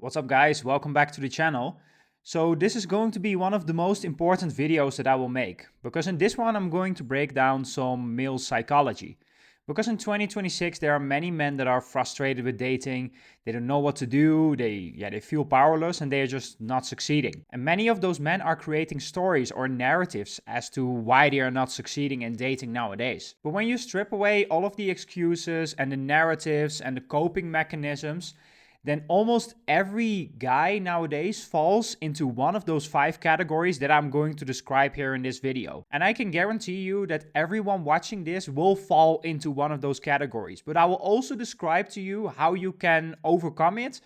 What's up guys, welcome back to the channel. So this is going to be one of the most important videos that I will make, because in this one I'm going to break down some male psychology. Because in 2026 there are many men that are frustrated with dating, they don't know what to do, they feel powerless and they are just not succeeding. And many of those men are creating stories or narratives as to why they are not succeeding in dating nowadays. But when you strip away all of the excuses and the narratives and the coping mechanisms, then almost every guy nowadays falls into one of those 5 categories that I'm going to describe here in this video. And I can guarantee you that everyone watching this will fall into one of those categories. But I will also describe to you how you can overcome it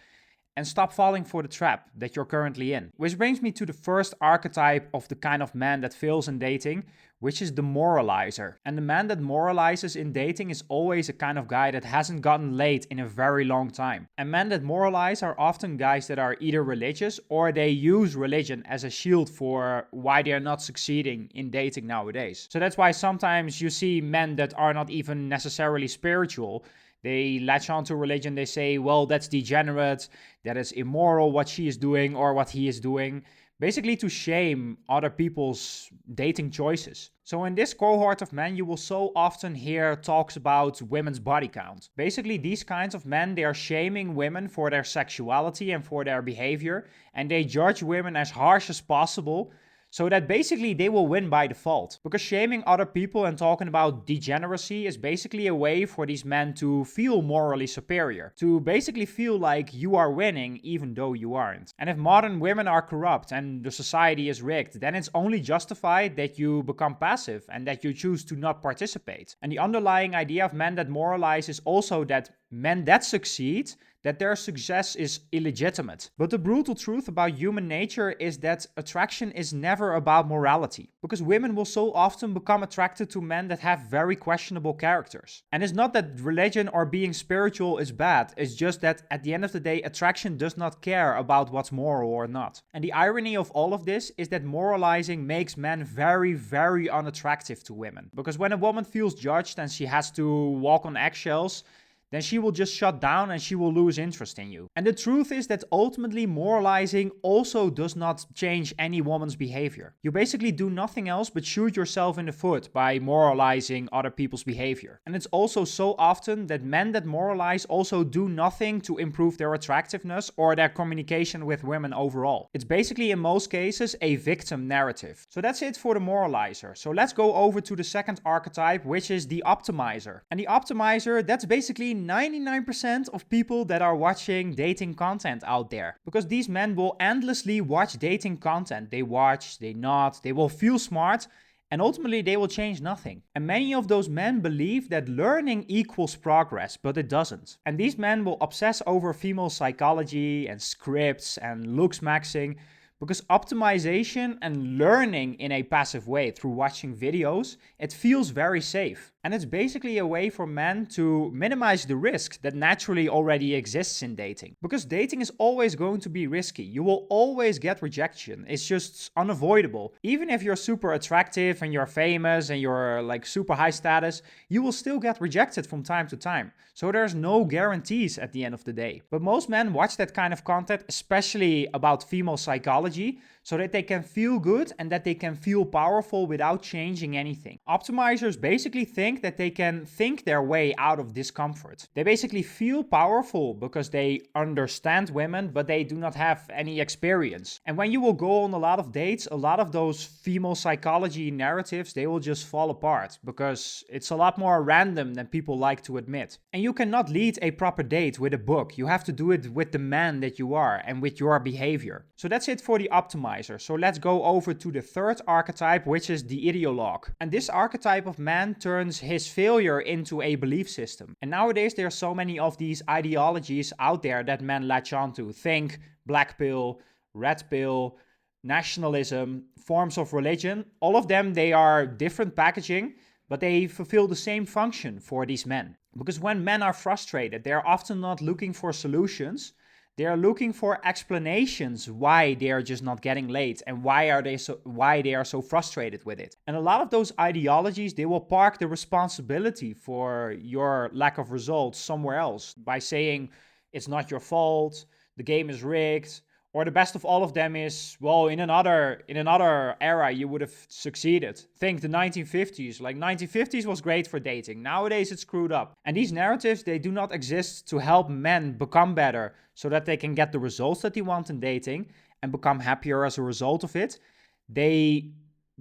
and stop falling for the trap that you're currently in. Which brings me to the first archetype of the kind of man that fails in dating, which is the moralizer. And the man that moralizes in dating is always a kind of guy that hasn't gotten laid in a very long time. And men that moralize are often guys that are either religious or they use religion as a shield for why they're not succeeding in dating nowadays. So that's why sometimes you see men that are not even necessarily spiritual. They latch onto religion, they say, well, that's degenerate, that is immoral what she is doing or what he is doing, basically to shame other people's dating choices. So in this cohort of men, you will so often hear talks about women's body count. Basically, these kinds of men, they are shaming women for their sexuality and for their behavior, and they judge women as harsh as possible, so that basically they will win by default. Because shaming other people and talking about degeneracy is basically a way for these men to feel morally superior. To basically feel like you are winning even though you aren't. And if modern women are corrupt and the society is rigged, then it's only justified that you become passive and that you choose to not participate. And the underlying idea of men that moralize is also that men that succeed, that their success is illegitimate. But the brutal truth about human nature is that attraction is never about morality. Because women will so often become attracted to men that have very questionable characters. And it's not that religion or being spiritual is bad, it's just that at the end of the day, attraction does not care about what's moral or not. And the irony of all of this is that moralizing makes men very, very unattractive to women. Because when a woman feels judged and she has to walk on eggshells, then she will just shut down and she will lose interest in you. And the truth is that ultimately moralizing also does not change any woman's behavior. You basically do nothing else but shoot yourself in the foot by moralizing other people's behavior. And it's also so often that men that moralize also do nothing to improve their attractiveness or their communication with women overall. It's basically in most cases a victim narrative. So that's it for the moralizer. So let's go over to the second archetype, which is the optimizer. And the optimizer, that's basically 99% of people that are watching dating content out there. Because these men will endlessly watch dating content. They watch, they nod, they will feel smart, and ultimately they will change nothing. And many of those men believe that learning equals progress, but it doesn't. And these men will obsess over female psychology and scripts and looks maxing, because optimization and learning in a passive way through watching videos, it feels very safe. And it's basically a way for men to minimize the risk that naturally already exists in dating. Because dating is always going to be risky. You will always get rejection. It's just unavoidable. Even if you're super attractive and you're famous and you're like super high status, you will still get rejected from time to time. So there's no guarantees at the end of the day. But most men watch that kind of content, especially about female psychology, so that they can feel good and that they can feel powerful without changing anything. Optimizers basically think that they can think their way out of discomfort. They basically feel powerful because they understand women, but they do not have any experience. And when you will go on a lot of dates, a lot of those female psychology narratives, they will just fall apart because it's a lot more random than people like to admit. And you cannot lead a proper date with a book. You have to do it with the man that you are and with your behavior. So that's it for the optimizer. So let's go over to the third archetype, which is the ideologue. And this archetype of man turns his failure into a belief system. And nowadays there are so many of these ideologies out there that men latch onto. Think black pill, red pill, nationalism, forms of religion. All of them, they are different packaging, but they fulfill the same function for these men. Because when men are frustrated, they are often not looking for solutions. They are looking for explanations why they are just not getting laid and why they are so frustrated with it. And a lot of those ideologies, they will park the responsibility for your lack of results somewhere else by saying it's not your fault, the game is rigged. Or the best of all of them is, well, in another era you would have succeeded. Think the 1950s. Like 1950s was great for dating. Nowadays it's screwed up. And these narratives, they do not exist to help men become better so that they can get the results that they want in dating and become happier as a result of it. They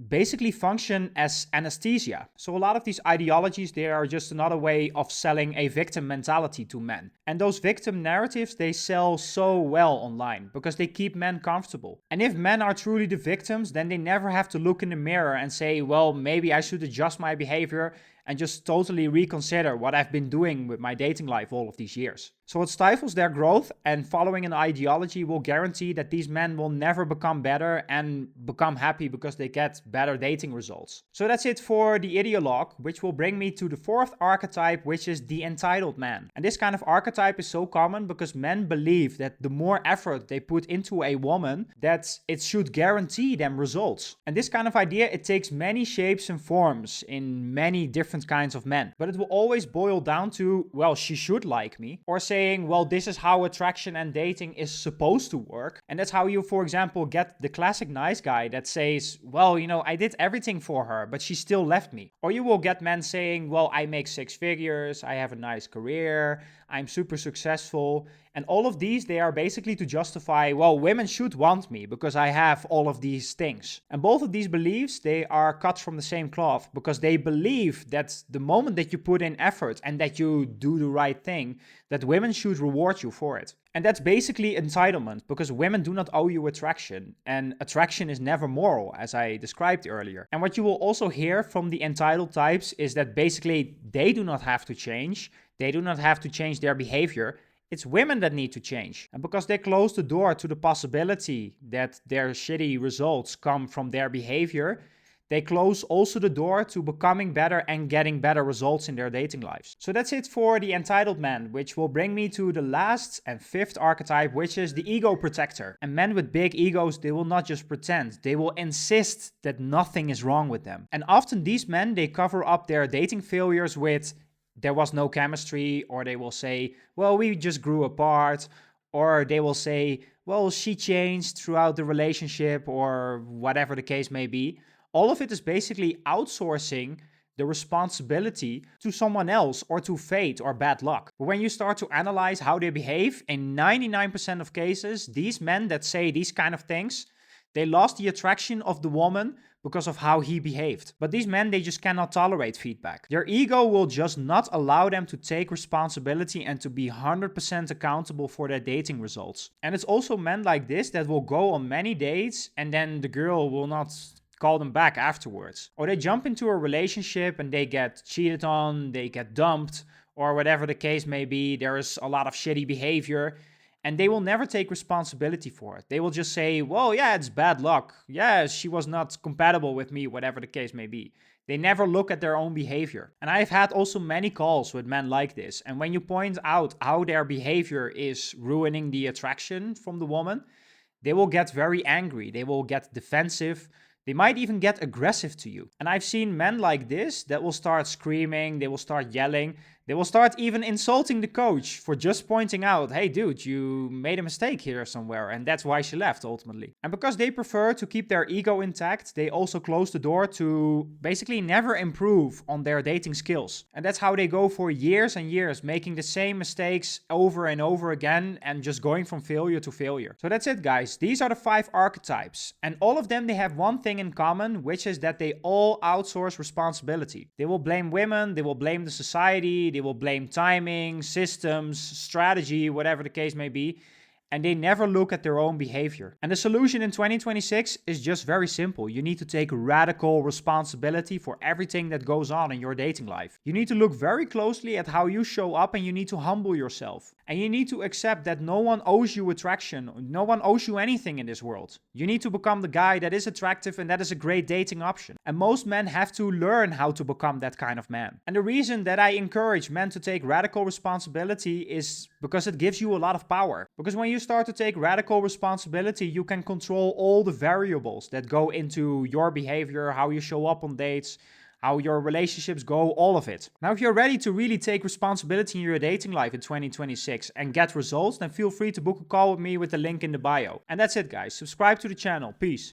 basically function as anesthesia. So a lot of these ideologies, they are just another way of selling a victim mentality to men. And those victim narratives, they sell so well online because they keep men comfortable. And if men are truly the victims, then they never have to look in the mirror and say, well, maybe I should adjust my behavior and just totally reconsider what I've been doing with my dating life all of these years. So it stifles their growth, and following an ideology will guarantee that these men will never become better and become happy because they get better dating results. So that's it for the ideologue, which will bring me to the fourth archetype, which is the entitled man. And this kind of archetype is so common because men believe that the more effort they put into a woman, that it should guarantee them results. And this kind of idea, it takes many shapes and forms in many different kinds of men. But it will always boil down to, well, she should like me, or saying, well, this is how attraction and dating is supposed to work. And that's how you, for example, get the classic nice guy that says, well, I did everything for her, but she still left me. Or you will get men saying, well, I make 6 figures, I have a nice career, I'm super successful. And all of these, they are basically to justify, well, women should want me because I have all of these things. And both of these beliefs, they are cut from the same cloth because they believe that the moment that you put in effort and that you do the right thing, that women should reward you for it. And that's basically entitlement because women do not owe you attraction, and attraction is never moral, as I described earlier. And what you will also hear from the entitled types is that basically they do not have to change. They do not have to change their behavior. It's women that need to change. And because they close the door to the possibility that their shitty results come from their behavior, they close also the door to becoming better and getting better results in their dating lives. So that's it for the entitled man, which will bring me to the last and fifth archetype, which is the ego protector. And men with big egos, they will not just pretend, they will insist that nothing is wrong with them. And often these men, they cover up their dating failures with, there was no chemistry, or they will say, well, we just grew apart, or they will say, well, she changed throughout the relationship, or whatever the case may be. All of it is basically outsourcing the responsibility to someone else or to fate or bad luck. But when you start to analyze how they behave, in 99% of cases, these men that say these kind of things, they lost the attraction of the woman because of how he behaved. But these men, they just cannot tolerate feedback. Their ego will just not allow them to take responsibility and to be 100% accountable for their dating results. And it's also men like this that will go on many dates and then the girl will not call them back afterwards. Or they jump into a relationship and they get cheated on, they get dumped, or whatever the case may be. There is a lot of shitty behavior. And they will never take responsibility for it. They will just say, well, yeah, it's bad luck. Yeah, she was not compatible with me, whatever the case may be. They never look at their own behavior. And I've had also many calls with men like this. And when you point out how their behavior is ruining the attraction from the woman, they will get very angry. They will get defensive. They might even get aggressive to you. And I've seen men like this that will start screaming, they will start yelling, they will start even insulting the coach for just pointing out, hey dude, you made a mistake here somewhere, and that's why she left ultimately. And because they prefer to keep their ego intact, they also close the door to basically never improve on their dating skills. And that's how they go for years and years, making the same mistakes over and over again and just going from failure to failure. So that's it, guys. These are the 5 archetypes. And all of them, they have one thing in common, which is that they all outsource responsibility. They will blame women, they will blame the society, they will blame timing, systems, strategy, whatever the case may be, and they never look at their own behavior. And the solution in 2026 is just very simple. You need to take radical responsibility for everything that goes on in your dating life. You need to look very closely at how you show up, and you need to humble yourself. And you need to accept that no one owes you attraction. No one owes you anything in this world. You need to become the guy that is attractive and that is a great dating option. And most men have to learn how to become that kind of man. And the reason that I encourage men to take radical responsibility is because it gives you a lot of power. Because when you start to take radical responsibility, you can control all the variables that go into your behavior, how you show up on dates, how your relationships go, all of it. Now, if you're ready to really take responsibility in your dating life in 2026 and get results, then feel free to book a call with me with the link in the bio. And that's it, guys. Subscribe to the channel. Peace.